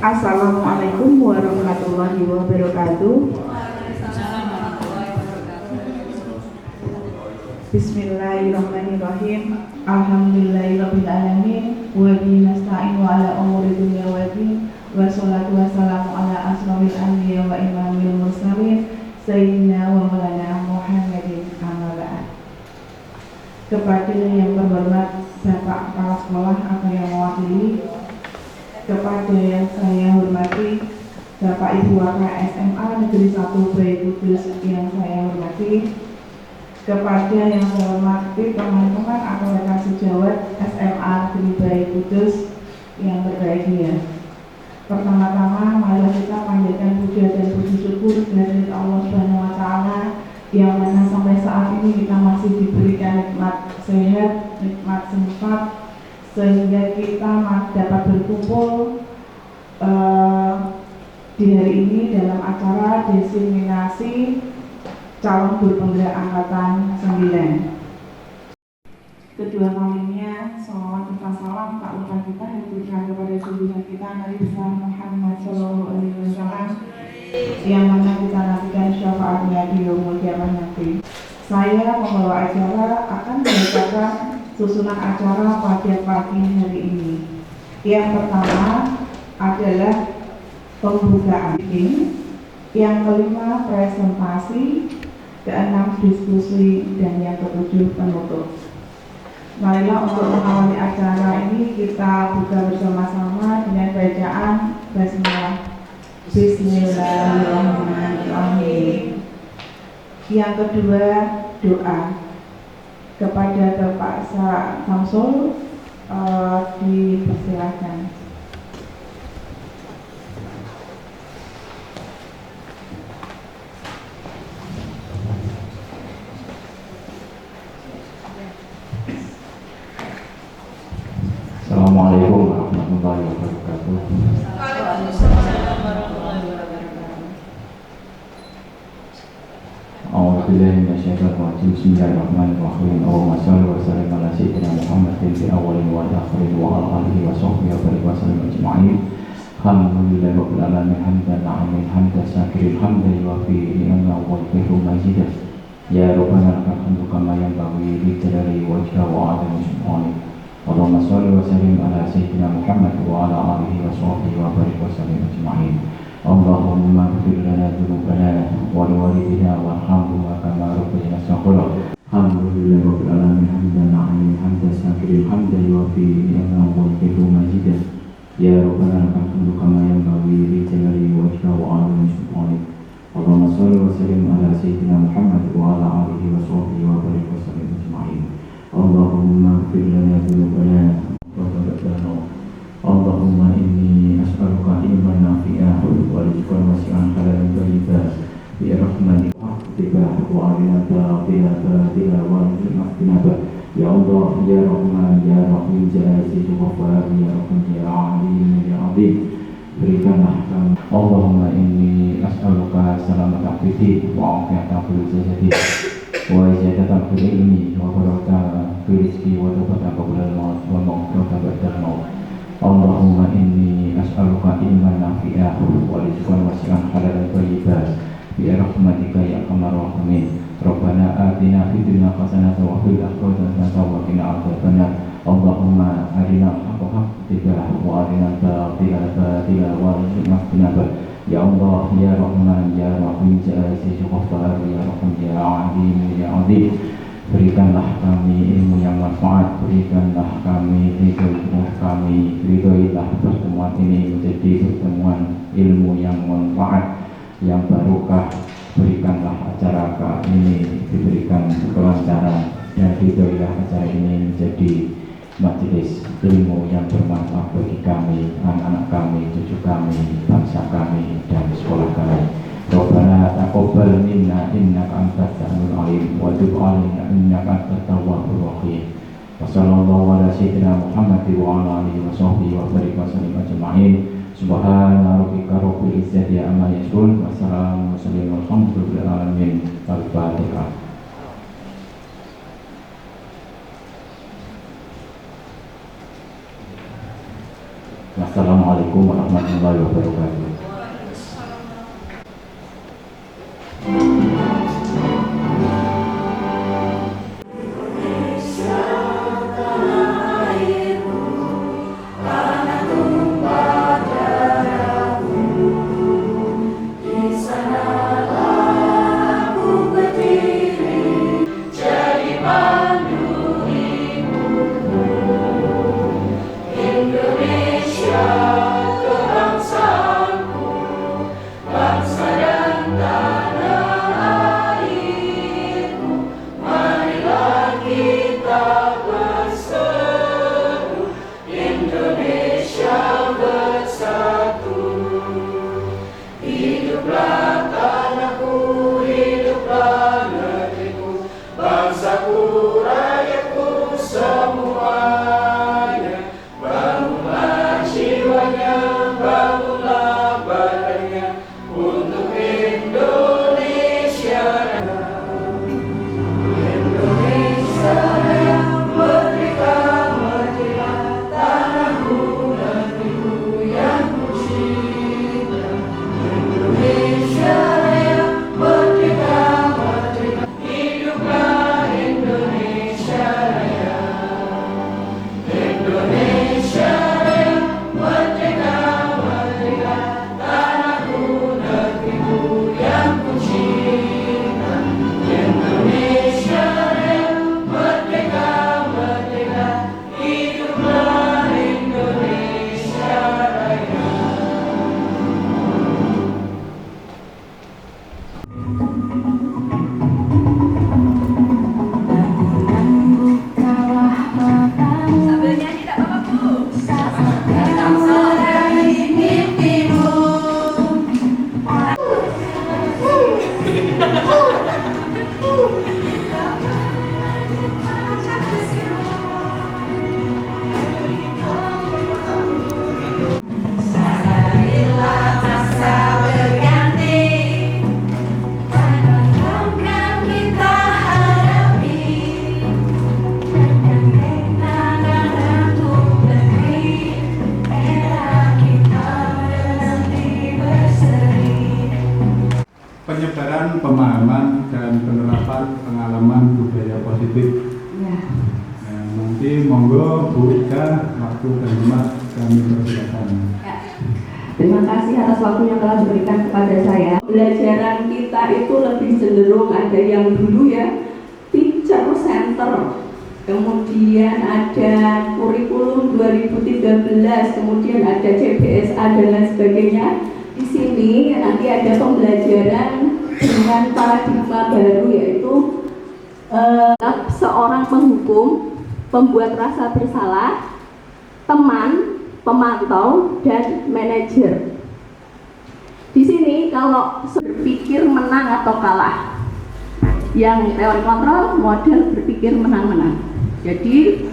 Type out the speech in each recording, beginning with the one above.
Assalamualaikum warahmatullahi wabarakatuh. Bismillahirrahmanirrahim. Alhamdulillahirabbil alamin wa bihi nasta'in wa ala umuri dunya waddin wa sholatu wassalamu ala asrofil anbiya wa imamil mursalin sayyidina wa maulana Muhammadin amma ba'd. Kepada yang terhormat Bapak Kepala Sekolah atau yang mewakili, kepada yang saya hormati Bapak Ibu Wakil SMA Negeri 1 Bayi Kudus yang saya hormati, kepada yang saya hormati teman-teman atau rekan sejawat SMA Negeri Bayi Kudus yang berbahagia. Pertama-tama mari kita panjatkan puja dan puji syukur dari Allah Subhanahu wa taala yang mana sampai saat ini kita masih diberikan nikmat sehat, nikmat sempat, sehingga kita dapat berkumpul di hari ini dalam acara diseminasi calon guru penggerak angkatan 9. Kedua kalinya salawat serta salam tak lupa kita diberikan kepada junjungan kita Nabi besar Muhammad SAW yang mana kita nantikan syafaatnya di yaumul kiamah nanti. Saya pembawa acara akan membacakan susunan acara pada pagi hari ini. Yang pertama adalah pembukaan meeting, yang kelima presentasi, keenam diskusi, dan yang ketujuh penutup. Marilah untuk mengawali acara ini kita buka bersama-sama dengan bacaan basmalah. Bismillahirrahmanirrahim. Yang kedua doa kepada Bapak Samsul dipersilakan. Assalamualaikum warahmatullahi wabarakatuh. Waalaikumsalam warahmatullahi wabarakatuh. A'udzubillahi minasyaitonir rajim. Bismillahirrahmanirrahim. Allahumma shalli wa sallim ala sayyidina Muhammadin fil awwalin wal akhirin wa ala alihi wa sahbihi wa sallam ajma'in. Alhamdulillahi rabbil alamin hamdan na'amin hamdan syakirin hamdan yuwafi ni'amahu wa yukafi'u mazidah. Ya Rabbana lakal hamdu kama yanbaghi li jalali wajhika wa 'azimi sultanik. Allahumma shalli wa sallim ala sayyidina Muhammad wa ala alihi wa sahbihi wa sallam ajma'in. Allahumma ighfir lana dhunubana wa liwalidina warhamhuma kama rabbayana shaghira. Alhamdulillahi rabbil alamin hamdan na'amin hamdan syakirin hamdan yuwafi ni'amahu wa yukafi'u mazidah. Ya Rabbana lakal hamdu kama yanbaghi li jalali wajhika wa 'azimi sultanik. Allahumma shalli wa sallim ala sayyidina Muhammad wa ala alihi wa sahbihi wa sallam ajma'in. Allahumma ighfir lana dhunubana wa taqabbal. Allahumma inni as'aluka ilman nafi'an wa rizqan wasi'an halalan thayyiban bi rahmatika wa arina batila wa rizqna. Ya Allah, ya Rahman, ya Rahim, ya Aziz, Ghaffar, ya Rahman, ya Alim, ya Azim, berikanlah kami. Allahumma inni as'aluka salamata fid wa afiyata fil jasadi wa ziyadatan fil ilmi wa barakatan fil rizqi wa tawbatan qabla al-maut wa maghfiratan ba'da al-maut. Allahumma inni as'aluka ilman nafi'an wa rizqan wasi'an halalan thayyiban bi rahmatika ya arhamar rahimin. Rabbana atina fid dunya hasanatan wa fil akhirati hasanatan wa qina adzabannar. Allahumma arina al-haqqa haqqan wa arina al-batila batilan warzuqna ijtinabah. Ya Allah, ya Rahman, ya Rahim, ya Aziz, Ghaffar, ya Rahman, ya Alim, ya Azim, berikanlah kami ilmu yang manfaat, berikanlah kami ridhoilah kami, ridhoilah pertemuan ini menjadi pertemuan ilmu yang manfaat, yang barokah. Berikanlah acara ini diberikan kelancaran dan ridhoilah acara ini menjadi majelis ilmu yang bermanfaat bagi kami, anak-anak kami, cucu kami, bangsa kami, dan sekolah kami. Rabbana taqabbal minna innaka antas samiul alim wa tub 'alaina innaka antat tawwabur rahim. Wa sallallahu ala sayyidina Muhammad wa ala alihi wa sahbihi wa sallam ajma'in. Subhana rabbika rabbil izzati amma yasifun wa salamun alhamdulillahi alamin. Al-Fatihah. Assalamualaikum warahmatullahi wabarakatuh. Penyebaran pemahaman dan penerapan pengalaman budaya positif. Ya. Nah, nanti monggo Bu Ika, waktu dan tempat kami persilakan. Ya. Terima kasih atas waktu yang telah diberikan kepada saya. Pembelajaran kita itu lebih cenderung ada yang dulu ya teacher center, kemudian ada kurikulum 2013, kemudian ada CBSA dan lain sebagainya. Di sini nanti ada pembelajaran dengan paradigma baru, yaitu seorang penghukum, pembuat rasa bersalah, teman, pemantau, dan manajer. Di sini kalau berpikir menang atau kalah, yang teori kontrol model berpikir menang-menang. Jadi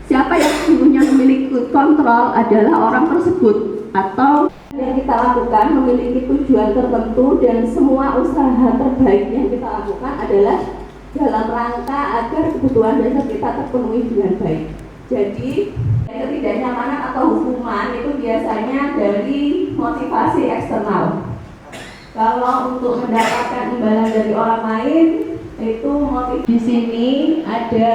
siapa yang sesungguhnya memiliki kontrol adalah orang tersebut, atau yang kita lakukan memiliki tujuan tertentu, dan semua usaha terbaik yang kita lakukan adalah dalam rangka agar kebutuhan dasar kita terpenuhi dengan baik. Jadi ketidaknyamanan atau hukuman itu biasanya dari motivasi eksternal. Kalau untuk mendapatkan imbalan dari orang lain itu motif. Di sini ada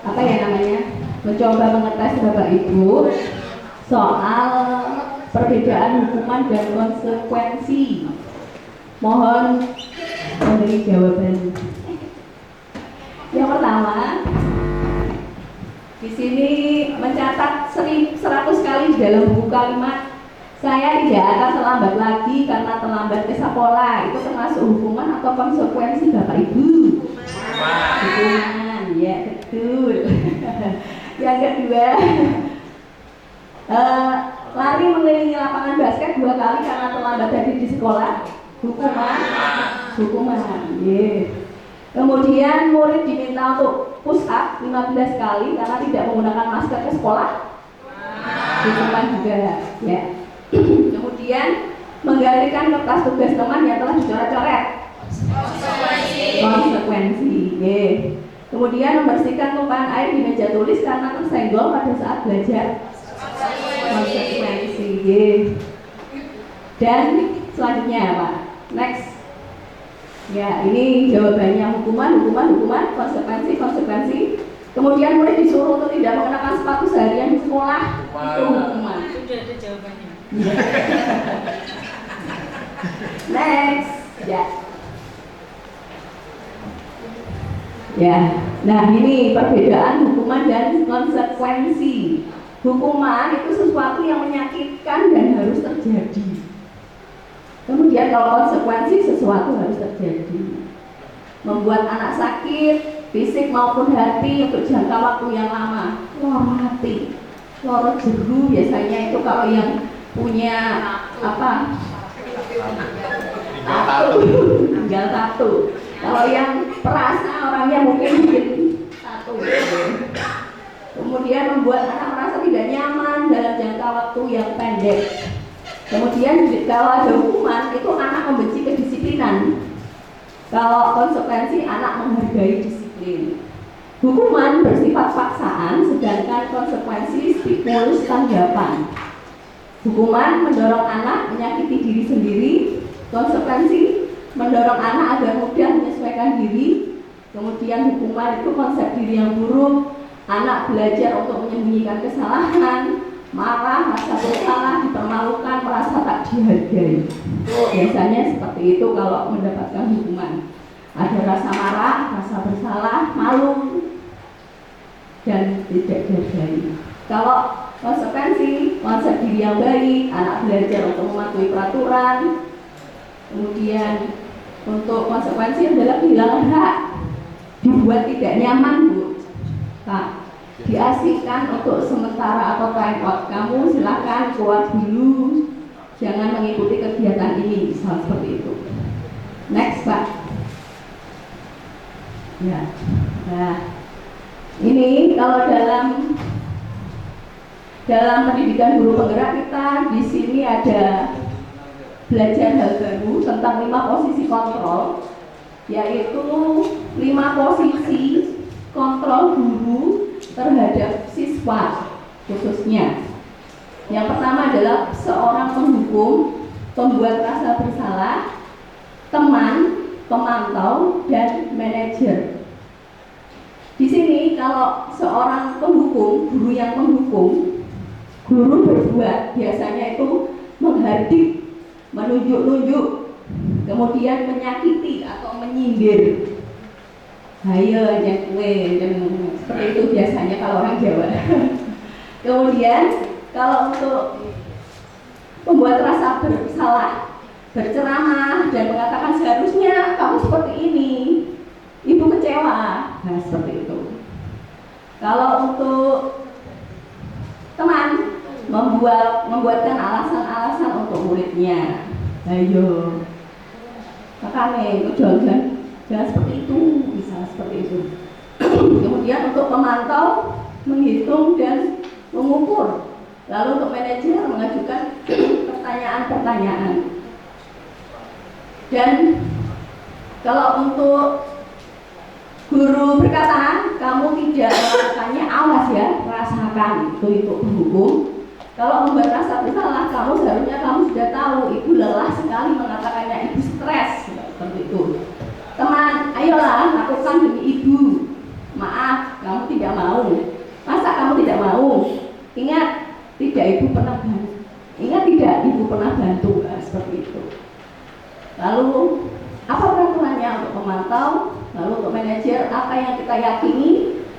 apa ya namanya? Mencoba mengetes Bapak Ibu soal perbedaan hukuman dan konsekuensi. Mohon memberi jawaban. Yang pertama, di sini mencatat 100 kali di dalam buku kalimat saya tidak akan terlambat lagi karena terlambat ke sekolah. Itu termasuk hukuman atau konsekuensi Bapak Ibu? Hukuman, ya betul. Yang kedua, lari mengelilingi lapangan basket 2 kali karena terlambat hadir di sekolah. Hukuman. Yeah. Kemudian murid diminta untuk push up 15 kali karena tidak menggunakan masker ke sekolah. Hukuman juga, ya. Kemudian menggalikan kertas tugas teman yang telah dicoret-coret. Konsekuensi. Yeah. Kemudian membersihkan tumpahan air di meja tulis karena tersenggol pada saat belajar. konsekuensi. Dan selanjutnya Pak, next. Ya, ini jawabannya hukuman, konsekuensi. Kemudian murid disuruh untuk tidak mengenakan sepatu seharian di sekolah, itu hukuman. Sudah ada jawabannya. Next, ya. Ya, nah ini perbedaan hukuman dan konsekuensi. Hukuman itu sesuatu yang menyakitkan dan harus terjadi. Kemudian kalau konsekuensi sesuatu harus terjadi. Membuat anak sakit, fisik maupun hati untuk jangka waktu yang lama. Loro hati, loro jeru biasanya itu kalau yang punya apa? Tinggal satu. Kalau yang perasa orangnya mungkin bikin satu. Kemudian membuat anak merasa tidak nyaman dalam jangka waktu yang pendek. Kemudian kalau ada hukuman itu anak membenci kedisiplinan. Kalau konsekuensi anak menghargai disiplin. Hukuman bersifat paksaan, sedangkan konsekuensi stimulus tanggapan. Hukuman mendorong anak menyakiti diri sendiri, konsekuensi mendorong anak agar mudah menyesuaikan diri. Kemudian hukuman itu konsep diri yang buruk, anak belajar untuk menyembunyikan kesalahan, marah, merasa bersalah, dipermalukan, merasa tak dihargai. Biasanya seperti itu kalau mendapatkan hukuman. Ada rasa marah, rasa bersalah, malu, dan tidak dihargai. Kalau konsekuensi, konsep diri yang baik, anak belajar untuk mematuhi peraturan. Kemudian untuk konsekuensi adalah kehilangan hak, dibuat tidak nyaman, Bu. Nah, diasingkan untuk sementara atau time out. Kamu silakan keluar dulu, jangan mengikuti kegiatan ini, misal seperti itu. Next, Pak. Ya. Nah, ini kalau dalam pendidikan guru penggerak kita di sini ada belajar hal baru tentang 5 posisi kontrol, yaitu 5 posisi kontrol guru terhadap siswa khususnya. Yang pertama adalah seorang penghukum, pembuat rasa bersalah, teman, pemantau, dan manajer. Di sini kalau seorang penghukum, guru yang menghukum, guru berbuat biasanya itu menghardik, menunjuk-nunjuk, kemudian menyakiti atau menyindir. Hayo nyekwe, seperti itu biasanya kalau orang Jawa. Kemudian kalau untuk membuat rasa bersalah, berceramah dan mengatakan seharusnya kamu seperti ini, ibu kecewa, nah seperti itu. Kalau untuk teman, membuatkan alasan-alasan untuk muridnya. Ayo, makanya jangan seperti itu, bisa seperti itu. Kemudian untuk pemantau, menghitung dan mengukur. Lalu untuk manajer mengajukan pertanyaan-pertanyaan. Dan kalau untuk guru berkata, kamu tidak melakukannya, awas ya, rasakan itu penghukum. Kalau membuat rasa bersalah, seharusnya kamu sudah tahu, ibu lelah sekali mengatakannya, ibu stres, seperti itu. Teman, ayolah lakukan demi ibu. Maaf, kamu tidak mau. Masa kamu tidak mau? Ingat, ibu pernah bantu, seperti itu. Lalu apa peraturannya untuk pemantau? Lalu untuk manajer, apa yang kita yakini,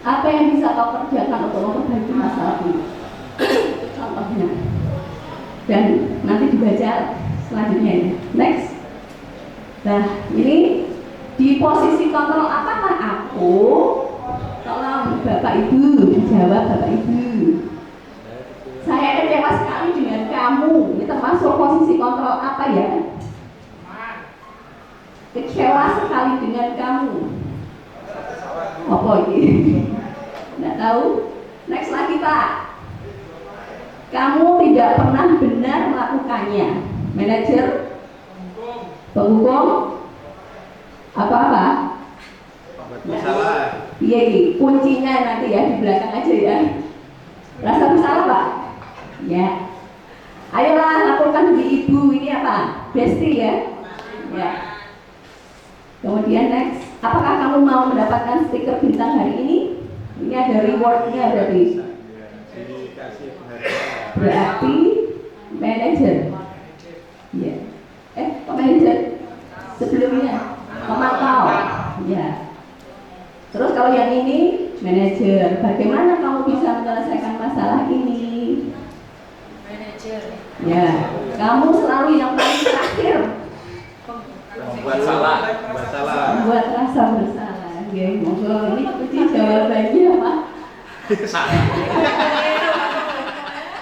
apa yang bisa kau kerjakan untuk memperbaiki masalah ini? Itu contohnya. Dan nanti dibaca selanjutnya ini. Next. Nah, ini di posisi kontrol apakah aku? Tolong Bapak Ibu dijawab, Bapak Ibu. Saya kecewa sekali dengan kamu. Ini termasuk posisi kontrol apa ya? Kecewa sekali dengan kamu. Apa ini? Nggak tahu. Next lagi Pak. Kamu tidak pernah benar melakukannya. Manajer, penghukum, apa-apa? Masalah. Iya, kuncinya nanti ya di belakang aja ya. Rasa bersalah Pak? Ya. teman di ibu ini apa? Besti ya? Ya. Kemudian next, apakah kamu mau mendapatkan stiker bintang hari ini? Ini ada rewardnya berarti. Dikasih penghargaan. Berarti manajer. Ya. Manajer sebelumnya pemantau. Ya. Terus kalau yang ini manajer, bagaimana kamu bisa menyelesaikan masalah ini? Manajer. Ya, kamu selalu yang paling terakhir. Membuat salah. Membuat salah. Membuat rasa bersalah. Ya, monggo ini kunci jawabannya apa?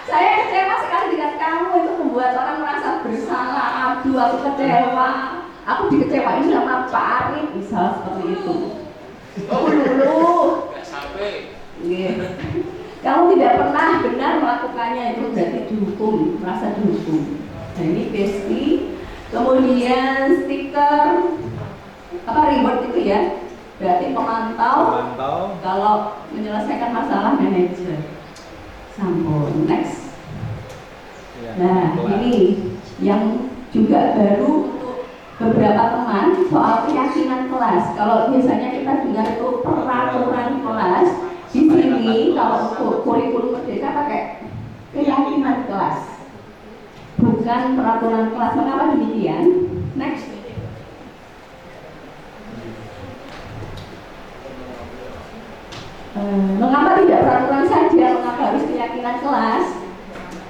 Saya kecewa sekali dengan kamu itu membuat orang merasa bersalah. Aduh, aku kecewa. Aku dikecewain sama Pak Arif, misal seperti itu. Oh dulu. Gak sampai. Yeah. Kamu tidak pernah benar melakukannya, itu berarti dihukum, merasa dihukum. Nah ini besti. Kemudian stiker apa reward itu ya? Berarti pemantau. Kalau menyelesaikan masalah manajer. Sampun. Next. Nah ini yang juga baru untuk beberapa teman soal keyakinan kelas. Kalau biasanya kita dengar itu peraturan kelas, di sini kalau untuk kurikulum merdeka pakai keyakinan kelas, bukan peraturan kelas. Mengapa demikian? Next. Mengapa tidak peraturan saja? Mengapa harus keyakinan kelas?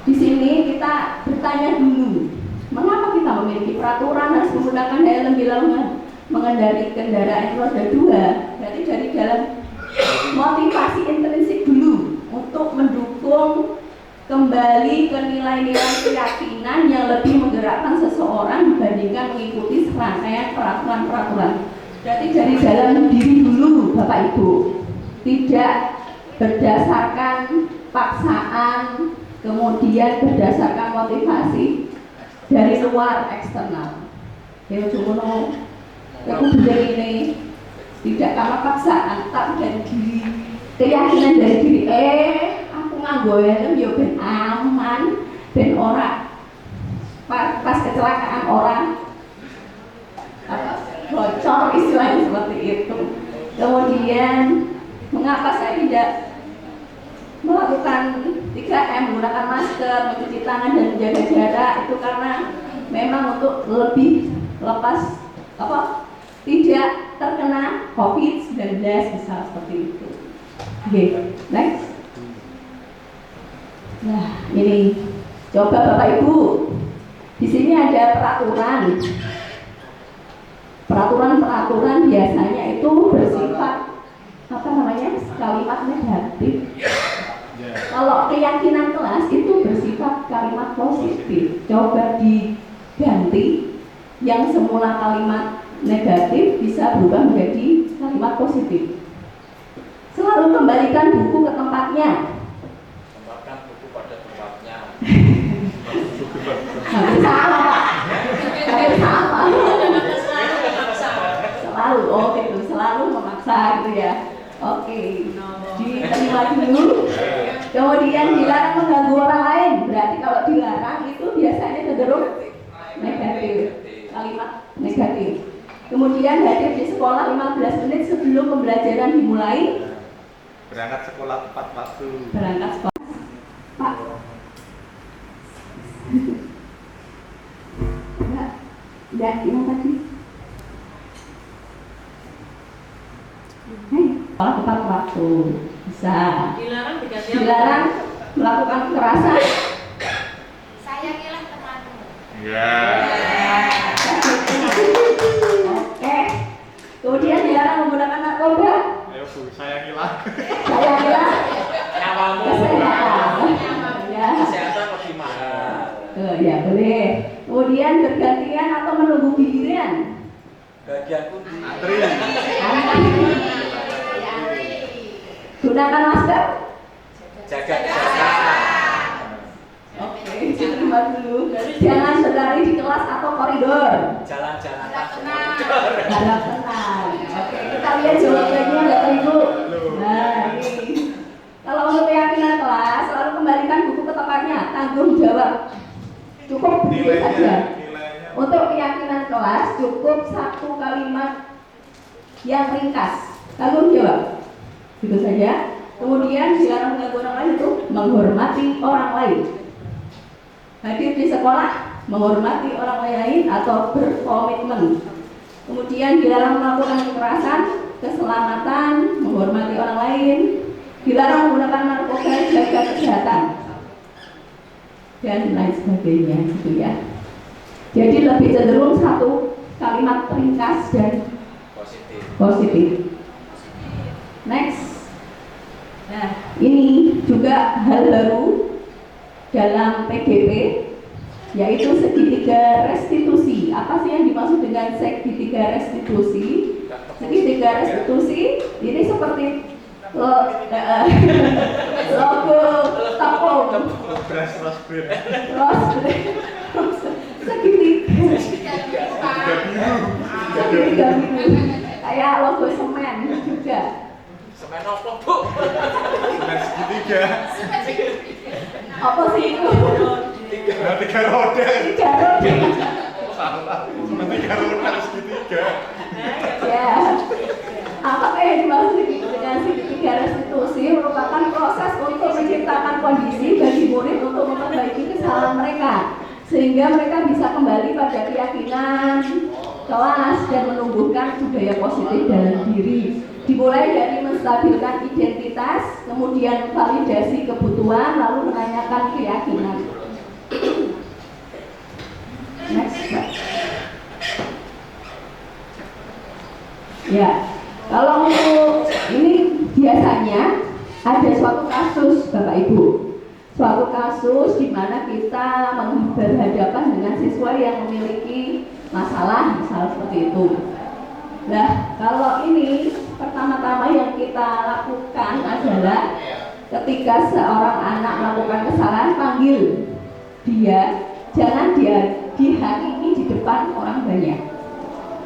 Di sini kita bertanya dulu, mengapa kita memiliki peraturan harus menggunakan helm bila mengendarai kendaraan roda 2? Berarti dari dalam motivasi intrinsik dulu untuk mendukung kembali ke nilai-nilai keyakinan yang lebih menggerakkan seseorang dibandingkan mengikuti serangkaian peraturan-peraturan. Berarti dari dalam diri dulu Bapak Ibu, tidak berdasarkan paksaan, kemudian berdasarkan motivasi dari luar eksternal. Ya cuma aku belajar ini tidak karena paksaan, tapi dari diri, keyakinan dari diri. Aku nganggo helm ya ben aman, ben ora pas kecelakaan orang bocor istilahnya seperti itu. Kemudian mengapa saya tidak melakukan 3M, menggunakan masker, mencuci tangan dan menjaga jarak? Itu karena memang untuk lebih lepas tidak terkena COVID-19 misal seperti itu. Oke, next. Nah, ini coba Bapak Ibu. Di sini ada peraturan. Peraturan-peraturan biasanya itu bersifat kalimat negatif. Kalau keyakinan kelas itu bersifat kalimat positif. Coba diganti, yang semula kalimat negatif bisa berubah menjadi kalimat positif. Selalu kembalikan buku ke tempatnya. Tempatkan buku pada tempatnya. Hampir sama Pak. Hampir sama. Selalu, gitu. Selalu memaksa gitu ya. Oke, diterima dulu. Kemudian dilarang mengganggu orang lain. Berarti kalau dilarang itu biasanya cenderung negatif, kalimat negatif. Kemudian hadir di sekolah 15 menit sebelum pembelajaran dimulai. Berangkat sekolah tepat waktu. Berangkat sekolah, Pak. Enggak, yang tadi. Sekolah tepat waktu bisa. Dilarang diganti apa? Dilarang melakukan kekerasan. Sayangilah temanmu. Iya. Oke. Kemudian dilarang menggunakan narkoba. Ayo Bu, sayangilah. Sayangilah Nyawamu. kesehatan. Ya. Kesehatan lebih mahal. Ya boleh. Kemudian bergantian atau menunggu giliran. Bagianku di antri. Gunakan masker. Jaga kesehatan. Oke, terima dulu. Jangan berlari di kelas atau koridor. Jalan-jalan Harap tenang. Harap tenang. Oke, kita lihat jawabannya Bapak Ibu. Nah, ini. Kalau untuk keyakinan kelas, selalu kembalikan buku ke tempatnya. Tanggung jawab. cukup begitu saja. Untuk keyakinan kelas cukup satu kalimat yang ringkas. Lalu jawab, gitu saja. Kemudian dilarang mengganggu orang lain itu menghormati orang lain. Hadir di sekolah, menghormati orang lain atau berkomitmen. Kemudian dilarang melakukan kekerasan, keselamatan, menghormati orang lain. Dilarang menggunakan narkoba, jaga kesehatan, dan lain sebagainya, gitu ya. Jadi lebih cenderung satu kalimat ringkas dan positif. Next. Nah, ini juga hal baru dalam PGP, yaitu segitiga restitusi. Apa sih yang dimaksud dengan segitiga restitusi? Segitiga restitusi ini seperti logo tepung. Segitiga biru, kayak logo semen juga. Semen apa, Bu? Semen segitiga. Apa sih itu? Tiga roda. Tiga roda. Salah. Tiga roda segitiga. Ya. Apakah yang dimaksud dengan segitiga restitusi merupakan proses untuk menciptakan kondisi bagi murid untuk memperbaiki kesalahan mereka, sehingga mereka bisa kembali pada keyakinan kelas dan menumbuhkan budaya positif dalam diri. Dimulai dari menstabilkan identitas, kemudian validasi kebutuhan, lalu menanyakan keyakinan. Next, Pak. Ya, kalau untuk ini biasanya ada suatu kasus, Bapak Ibu, suatu kasus di mana kita berhadapan dengan siswa yang memiliki masalah, misal seperti itu. Nah, kalau ini pertama-tama yang kita lakukan adalah ketika seorang anak melakukan kesalahan, panggil dia, jangan dia dihakimi di depan orang banyak.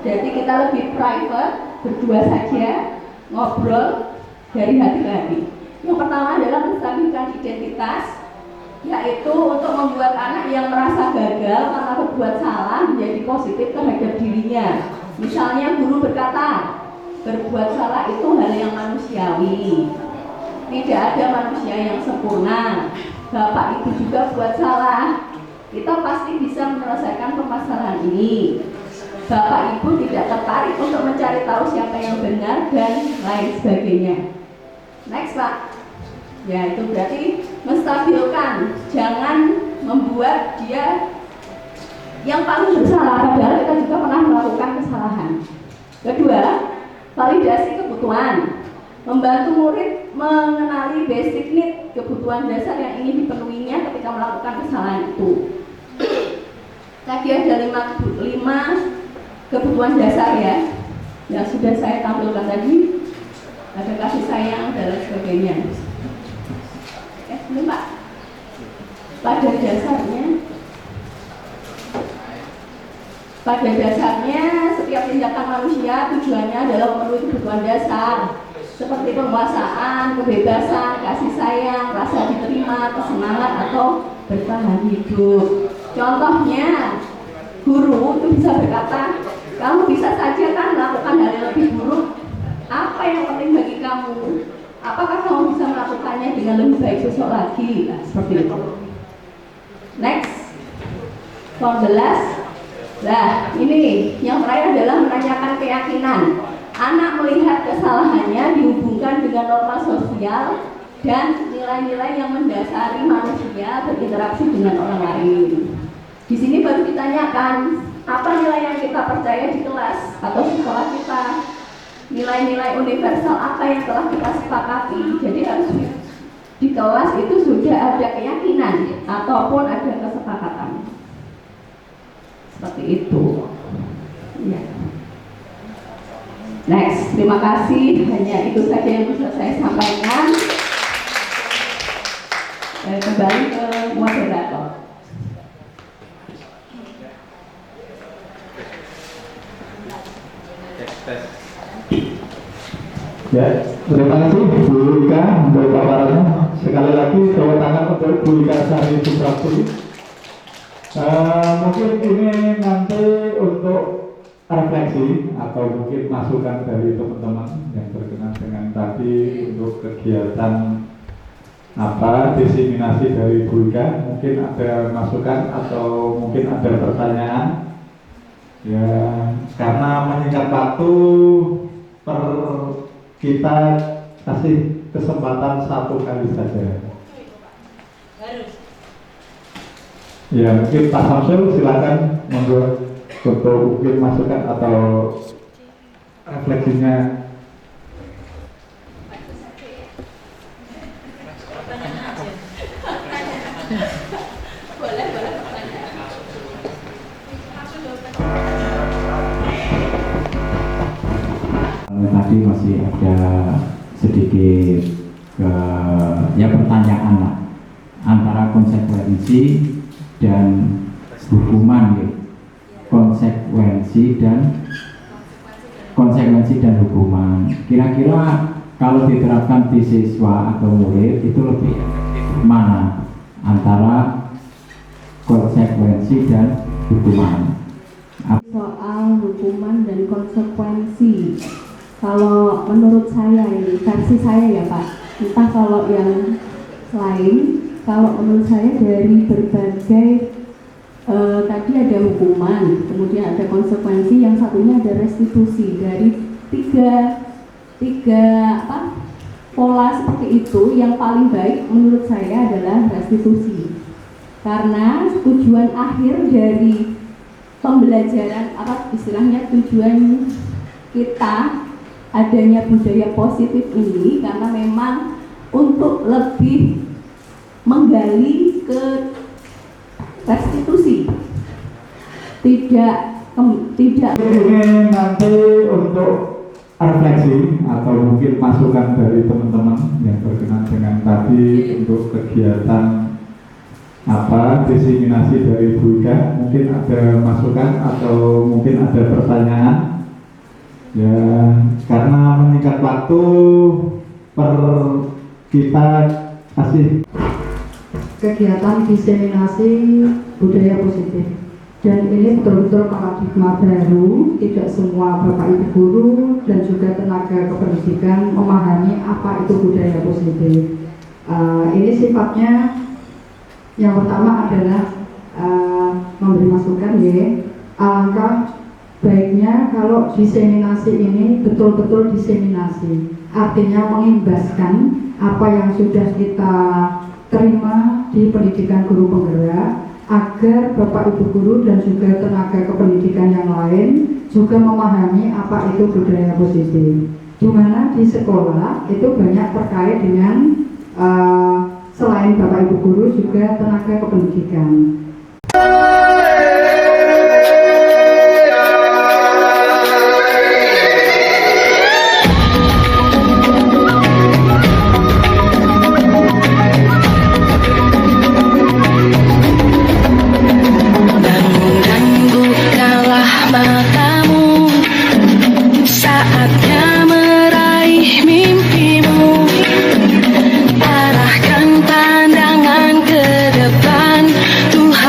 Jadi kita lebih private, berdua saja, ngobrol dari hati ke hati. Yang pertama adalah menstabilkan identitas, yaitu untuk membuat anak yang merasa gagal karena berbuat salah menjadi positif terhadap dirinya. Misalnya guru berkata, berbuat salah itu hal yang manusiawi. Tidak ada manusia yang sempurna. Bapak Ibu juga buat salah. Kita pasti bisa menyelesaikan permasalahan ini. Bapak Ibu tidak tertarik untuk mencari tahu siapa yang benar dan lain sebagainya. Next, Pak. Ya, itu berarti menstabilkan. Jangan membuat dia yang paling bersalah, padahal kita juga pernah melakukan kesalahan. Kedua, validasi kebutuhan. Membantu murid mengenali basic need, kebutuhan dasar yang ingin dipenuhinya ketika melakukan kesalahan itu. Tadi ada 5 kebutuhan dasar ya, yang sudah saya tampilkan tadi. Ada kasih sayang dan lain sebagainya. Belum, Pak. Pada dasarnya setiap tindakan manusia tujuannya adalah memenuhi kebutuhan dasar seperti penguasaan, kebebasan, kasih sayang, rasa diterima, kesenangan atau bertahan hidup. Contohnya, guru itu bisa berkata, kamu bisa saja kan melakukan hal yang lebih buruk. Apa yang penting bagi kamu? Apakah kamu bisa melakukannya dengan lebih baik besok lagi? Nah, seperti itu. Next, form 11. Nah, ini yang terakhir adalah menanyakan keyakinan. Anak melihat kesalahannya dihubungkan dengan norma sosial dan nilai-nilai yang mendasari manusia berinteraksi dengan orang lain. Di sini baru ditanyakan, apa nilai yang kita percaya di kelas atau sekolah kita? Nilai-nilai universal apa yang telah kita sepakati? Jadi harus di kelas itu sudah ada keyakinan ataupun ada kesepakatan. Seperti itu. Ya. Next, terima kasih. Hanya itu saja yang bisa saya sampaikan. Kembali ke moderator. Ya, terima kasih Bu Ika untuk paparannya. Sekali lagi tepuk tangan untuk Bu Ika Sari Suprapti. Mungkin ini nanti untuk refleksi atau mungkin masukan dari teman-teman yang berkenan dengan tadi untuk kegiatan diseminasi dari Bulga. Mungkin ada masukan atau mungkin ada pertanyaan ya, karena menyingkat waktu kita kasih kesempatan 1 kali saja. Harus. Ya, mungkin Pak Samsul silakan monggo untuk mungkin masukan atau refleksinya. Pertanyaan aja. Boleh Tadi masih ada sedikit ya pertanyaan lah, antara konsekuensi dan hukuman gitu. Konsekuensi dan hukuman. Kira-kira kalau diterapkan di siswa atau murid itu lebih mana antara konsekuensi dan hukuman? soal hukuman dan konsekuensi. Kalau menurut saya ini versi saya ya Pak, entah kalau yang lain, kalau menurut saya dari berbagai tadi ada hukuman, kemudian ada konsekuensi, yang satunya ada restitusi. Dari tiga pola seperti itu, yang paling baik menurut saya adalah restitusi, karena tujuan akhir dari pembelajaran istilahnya tujuan kita adanya budaya positif ini karena memang untuk lebih menggali ke restitusi, tidak Ini nanti untuk refleksi atau mungkin masukan dari teman-teman yang berkenan dengan tadi untuk kegiatan diseminasi dari Bulga. Mungkin ada masukan atau mungkin ada pertanyaan ya, karena menyingkat waktu kita kasih kegiatan diseminasi budaya positif, dan ini betul-betul paradigma baru. Tidak semua Bapak Ibu guru dan juga tenaga kependidikan memahami apa itu budaya positif. Ini sifatnya yang pertama adalah memberi masukan ya. Alangkah baiknya kalau diseminasi ini betul-betul diseminasi, artinya mengimbaskan apa yang sudah kita terima di pendidikan guru penggerak, agar Bapak Ibu guru dan juga tenaga kependidikan yang lain juga memahami apa itu budaya positif. Di mana di sekolah itu banyak terkait dengan selain Bapak Ibu guru juga tenaga kependidikan. Arahkan pandangan ke depan, Tuhan.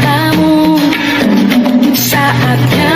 cintamu. Saatnya